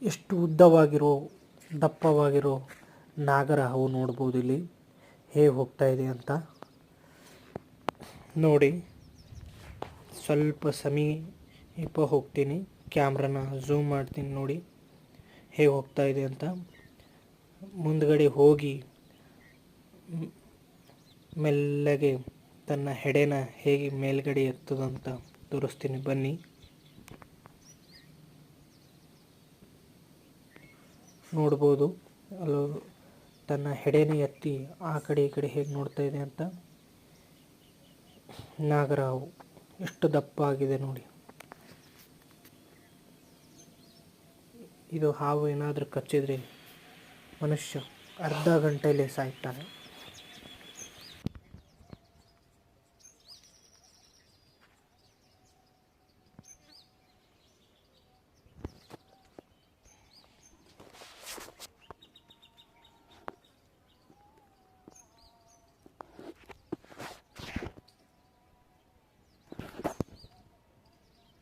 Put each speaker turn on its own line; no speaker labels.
ಎಷ್ಟು ಉದ್ದವಾಗಿರೋ ದಪ್ಪವಾಗಿರೋ ನಾಗರ ಹಾವು ನೋಡ್ಬೋದು ಇಲ್ಲಿ ಹೇಗೆ ಹೋಗ್ತಾ ಇದೆ ಅಂತ ನೋಡಿ. ಸ್ವಲ್ಪ ಸಮೀಪ ಹೋಗ್ತೀನಿ, ಕ್ಯಾಮ್ರಾನ ಝೂಮ್ ಮಾಡ್ತೀನಿ ನೋಡಿ ಹೇಗೆ ಹೋಗ್ತಾ ಇದೆ ಅಂತ. ಮುಂದ್ಗಡೆ ಹೋಗಿ ಮೆಲ್ಲಗೆ ತನ್ನ ಹೆಡೆನ ಹೇಗೆ ಮೇಲ್ಗಡೆ ಎತ್ತದಂತ ತೋರಿಸ್ತೀನಿ ಬನ್ನಿ. ನೋಡ್ಬೋದು ಅಲ್ಲೂ ತನ್ನ ಹೆಡೆನ ಎತ್ತಿ ಆ ಕಡೆ ಈ ಕಡೆ ಹೇಗೆ ನೋಡ್ತಾ ಇದೆ ಅಂತ. ನಾಗರ ಹಾವು ಎಷ್ಟು ದಪ್ಪ ಆಗಿದೆ ನೋಡಿ. ಇದು ಹಾವು ಏನಾದರೂ ಕಚ್ಚಿದ್ರೆ ಮನುಷ್ಯ ಅರ್ಧ ಗಂಟೆಯಲ್ಲೇ ಸಾಯ್ತಾನೆ.